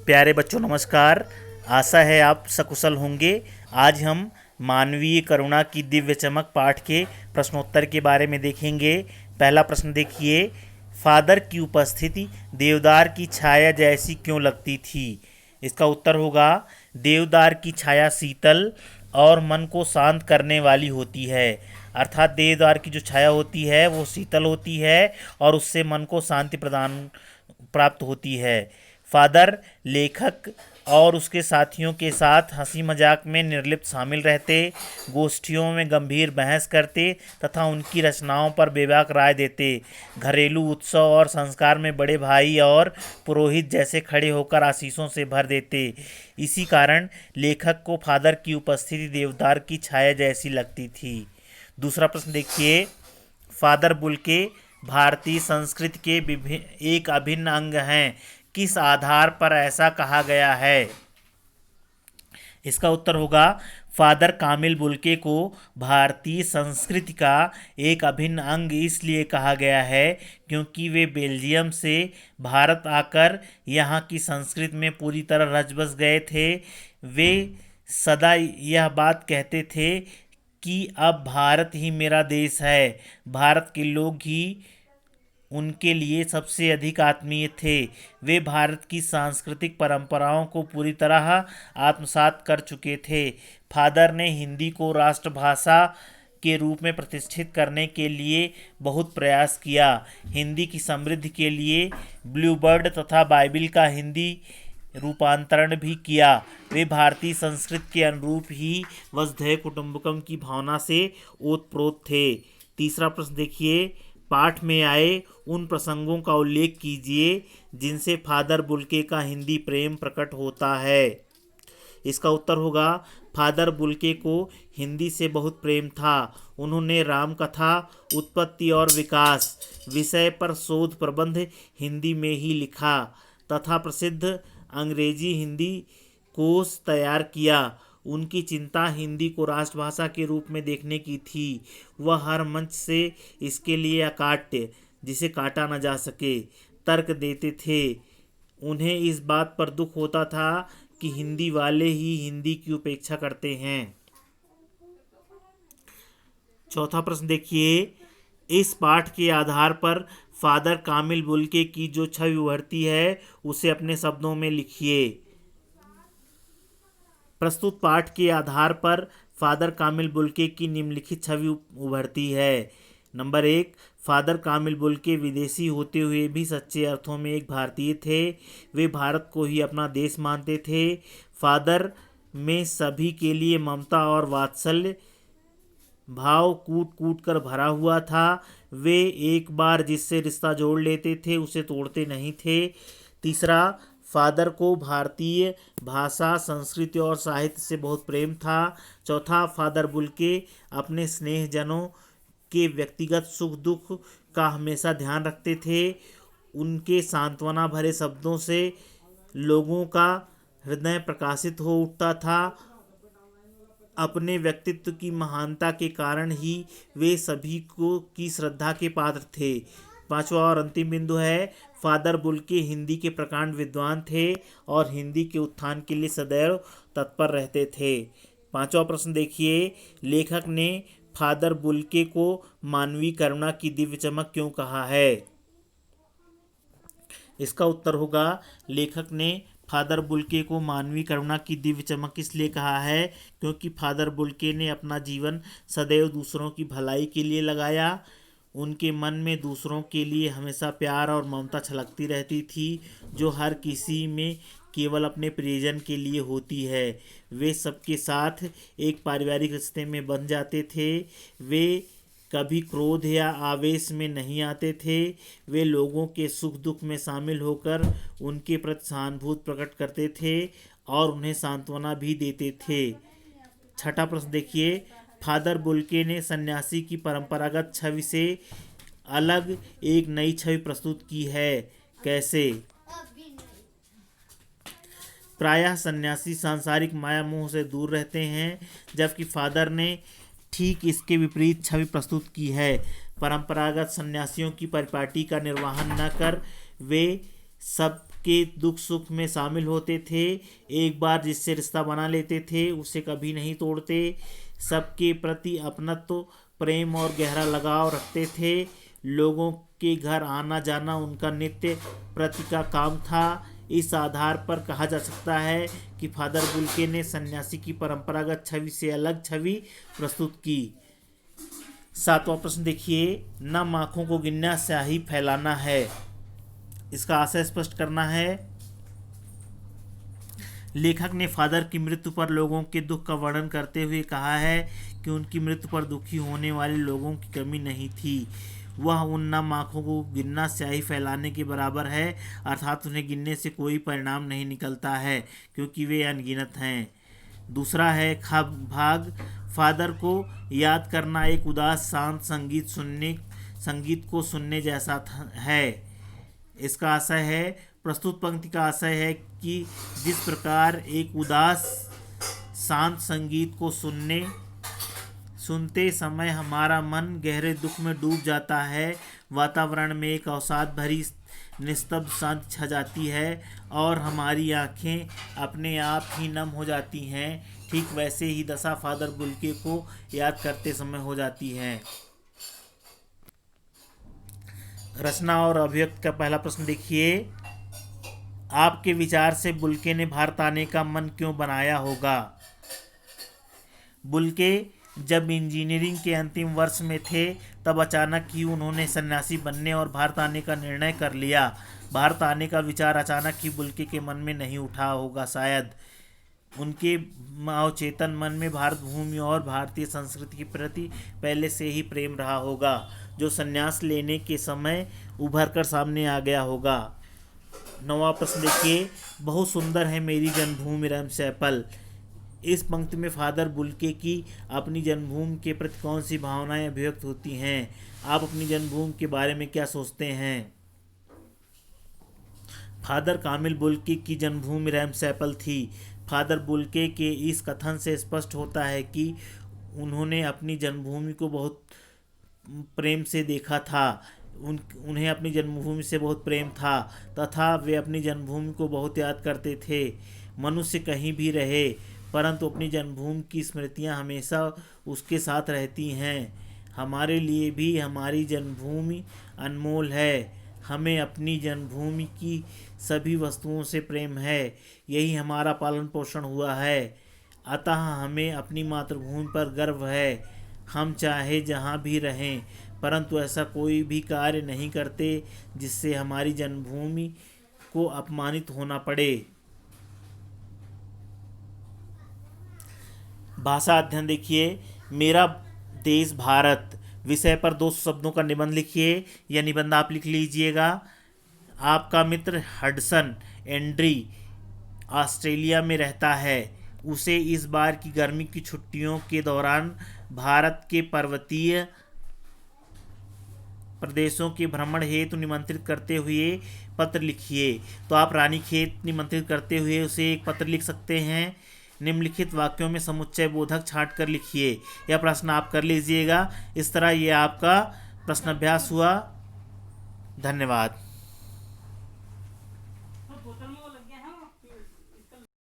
प्यारे बच्चों नमस्कार। आशा है आप सकुशल होंगे। आज हम मानवीय करुणा की दिव्य चमक पाठ के प्रश्नोत्तर के बारे में देखेंगे। पहला प्रश्न देखिए, फादर की उपस्थिति देवदार की छाया जैसी क्यों लगती थी? इसका उत्तर होगा, देवदार की छाया शीतल और मन को शांत करने वाली होती है। अर्थात देवदार की जो छाया होती है वो शीतल होती है और उससे मन को शांति प्रदान प्राप्त होती है। फादर लेखक और उसके साथियों के साथ हंसी मजाक में निर्लिप्त शामिल रहते, गोष्ठियों में गंभीर बहस करते तथा उनकी रचनाओं पर बेबाक राय देते। घरेलू उत्सव और संस्कार में बड़े भाई और पुरोहित जैसे खड़े होकर आशीषों से भर देते। इसी कारण लेखक को फादर की उपस्थिति देवदार की छाया जैसी लगती थी। दूसरा प्रश्न देखिए, फादर बुल्के भारतीय संस्कृति के एक अभिन्न अंग हैं। किस आधार पर ऐसा कहा गया है? इसका उत्तर होगा, फादर कामिल बुल्के को भारतीय संस्कृति का एक अभिन्न अंग इसलिए कहा गया है क्योंकि वे बेल्जियम से भारत आकर यहाँ की संस्कृति में पूरी तरह रच बस गए थे। वे सदा यह बात कहते थे कि अब भारत ही मेरा देश है। भारत के लोग ही उनके लिए सबसे अधिक आत्मीय थे। वे भारत की सांस्कृतिक परंपराओं को पूरी तरह आत्मसात कर चुके थे। फादर ने हिंदी को राष्ट्रभाषा के रूप में प्रतिष्ठित करने के लिए बहुत प्रयास किया। हिंदी की समृद्धि के लिए ब्लू बर्ड तथा बाइबिल का हिंदी रूपांतरण भी किया। वे भारतीय संस्कृति के अनुरूप ही वसुधैव कुटुंबकम की भावना से ओतप्रोत थे। तीसरा प्रश्न देखिए, पाठ में आए उन प्रसंगों का उल्लेख कीजिए जिनसे फादर बुल्के का हिंदी प्रेम प्रकट होता है। इसका उत्तर होगा, फादर बुल्के को हिंदी से बहुत प्रेम था। उन्होंने रामकथा, उत्पत्ति और विकास विषय पर शोध प्रबंध हिंदी में ही लिखा तथा प्रसिद्ध अंग्रेजी हिंदी कोश तैयार किया। उनकी चिंता हिंदी को राष्ट्रभाषा के रूप में देखने की थी। वह हर मंच से इसके लिए अकाट्य, जिसे काटा न जा सके, तर्क देते थे। उन्हें इस बात पर दुख होता था कि हिंदी वाले ही हिंदी की उपेक्षा करते हैं। चौथा प्रश्न देखिए, इस पाठ के आधार पर फादर कामिल बुल्के की जो छवि उभरती है उसे अपने शब्दों में लिखिए। प्रस्तुत पाठ के आधार पर फादर कामिल बुल्के की निम्नलिखित छवि उभरती है। नंबर 1, फादर कामिल बुल्के विदेशी होते हुए भी सच्चे अर्थों में एक भारतीय थे। वे भारत को ही अपना देश मानते थे। फादर में सभी के लिए ममता और वात्सल्य भाव कूट कूट कर भरा हुआ था। वे एक बार जिससे रिश्ता जोड़ लेते थे उसे तोड़ते नहीं थे। तीसरा, फादर को भारतीय भाषा, संस्कृति और साहित्य से बहुत प्रेम था। चौथा, फादर बुल्के अपने स्नेहजनों के व्यक्तिगत सुख दुख का हमेशा ध्यान रखते थे। उनके सांत्वना भरे शब्दों से लोगों का हृदय प्रकाशित हो उठता था। अपने व्यक्तित्व की महानता के कारण ही वे सभी को की श्रद्धा के पात्र थे। पांचवा और अंतिम बिंदु है, फादर बुल्के हिंदी के प्रकांड विद्वान थे और हिंदी के उत्थान के लिए सदैव तत्पर रहते थे। पांचवा प्रश्न देखिए, लेखक ने फादर बुल्के को मानवीय करुणा की दिव्य चमक क्यों कहा है? इसका उत्तर होगा, लेखक ने फादर बुल्के को मानवीय करुणा की दिव्य चमक इसलिए कहा है क्योंकि फादर बुल्के ने अपना जीवन सदैव दूसरों की भलाई के लिए लगाया। उनके मन में दूसरों के लिए हमेशा प्यार और ममता छलकती रहती थी, जो हर किसी में केवल अपने प्रियजन के लिए होती है। वे सबके साथ एक पारिवारिक रिश्ते में बंध जाते थे। वे कभी क्रोध या आवेश में नहीं आते थे। वे लोगों के सुख दुख में शामिल होकर उनके प्रति सहानुभूति प्रकट करते थे और उन्हें सांत्वना भी देते थे। छठा प्रश्न देखिए, फादर बुल्के ने सन्यासी की परंपरागत छवि से अलग एक नई छवि प्रस्तुत की है। कैसे? प्रायः सन्यासी सांसारिक माया मोह से दूर रहते हैं, जबकि फादर ने ठीक इसके विपरीत छवि प्रस्तुत की है। परंपरागत सन्यासियों की परिपाटी का निर्वहन न कर वे सब सबके दुख सुख में शामिल होते थे। एक बार जिससे रिश्ता बना लेते थे उसे कभी नहीं तोड़ते। सबके प्रति अपनत्व, प्रेम और गहरा लगाव रखते थे। लोगों के घर आना जाना उनका नित्य प्रति का काम था। इस आधार पर कहा जा सकता है कि फादर बुल्के ने सन्यासी की परंपरागत छवि से अलग छवि प्रस्तुत की। 7वां प्रश्न देखिए, नम आँखों को गिनना स्याही फैलाना है। इसका आशय स्पष्ट करना है। लेखक ने फादर की मृत्यु पर लोगों के दुख का वर्णन करते हुए कहा है कि उनकी मृत्यु पर दुखी होने वाले लोगों की कमी नहीं थी। वह उन नम आँखों को गिनना स्याही फैलाने के बराबर है, अर्थात उन्हें गिनने से कोई परिणाम नहीं निकलता है क्योंकि वे अनगिनत हैं। दूसरा है भाग, फादर को याद करना एक उदास शांत संगीत को सुनने जैसा है। इसका आशय है, प्रस्तुत पंक्ति का आशय है कि जिस प्रकार एक उदास शांत संगीत को सुनते समय हमारा मन गहरे दुख में डूब जाता है, वातावरण में एक अवसाद भरी निस्तब्ध शांति छा जाती है और हमारी आँखें अपने आप ही नम हो जाती हैं, ठीक वैसे ही दशा फादर बुल्के को याद करते समय हो जाती है। रचना और अभिव्यक्ति का पहला प्रश्न देखिए, आपके विचार से बुल्के ने भारत आने का मन क्यों बनाया होगा? बुल्के जब इंजीनियरिंग के अंतिम वर्ष में थे तब अचानक ही उन्होंने सन्यासी बनने और भारत आने का निर्णय कर लिया। भारत आने का विचार अचानक ही बुल्के के मन में नहीं उठा होगा। शायद उनके अवचेतन मन में भारत भूमि और भारतीय संस्कृति के प्रति पहले से ही प्रेम रहा होगा, जो संन्यास लेने के समय उभर कर सामने आ गया होगा। 9वां प्रश्न देखिए, बहुत सुंदर है मेरी जन्मभूमि रमसैपल। इस पंक्ति में फादर बुल्के की अपनी जन्मभूमि के प्रति कौन सी भावनाएं अभिव्यक्त होती हैं? आप अपनी जन्मभूमि के बारे में क्या सोचते हैं? फादर कामिल बुल्के की जन्मभूमि रमसैपल थी। फादर बुल्के के इस कथन से स्पष्ट होता है कि उन्होंने अपनी जन्मभूमि को बहुत प्रेम से देखा था। उन्हें अपनी जन्मभूमि से बहुत प्रेम था तथा वे अपनी जन्मभूमि को बहुत याद करते थे। मनुष्य कहीं भी रहे परंतु अपनी जन्मभूमि की स्मृतियां हमेशा उसके साथ रहती हैं। हमारे लिए भी हमारी जन्मभूमि अनमोल है। हमें अपनी जन्मभूमि की सभी वस्तुओं से प्रेम है, यही हमारा पालन पोषण हुआ है। अतः हमें अपनी मातृभूमि पर गर्व है। हम चाहे जहाँ भी रहें परंतु ऐसा कोई भी कार्य नहीं करते जिससे हमारी जन्मभूमि को अपमानित होना पड़े। भाषा अध्ययन देखिए, मेरा देश भारत विषय पर 200 शब्दों का निबंध लिखिए। यह निबंध आप लिख लीजिएगा। आपका मित्र हडसन एंड्री ऑस्ट्रेलिया में रहता है। उसे इस बार की गर्मी की छुट्टियों के दौरान भारत के पर्वतीय प्रदेशों के भ्रमण हेतु निमंत्रित करते हुए पत्र लिखिए। तो आप रानीखेत निमंत्रित करते हुए उसे एक पत्र लिख सकते हैं। निम्नलिखित वाक्यों में समुच्चय बोधक छांट कर लिखिए। यह प्रश्न आप कर लीजिएगा। इस तरह ये आपका प्रश्न अभ्यास हुआ। धन्यवाद।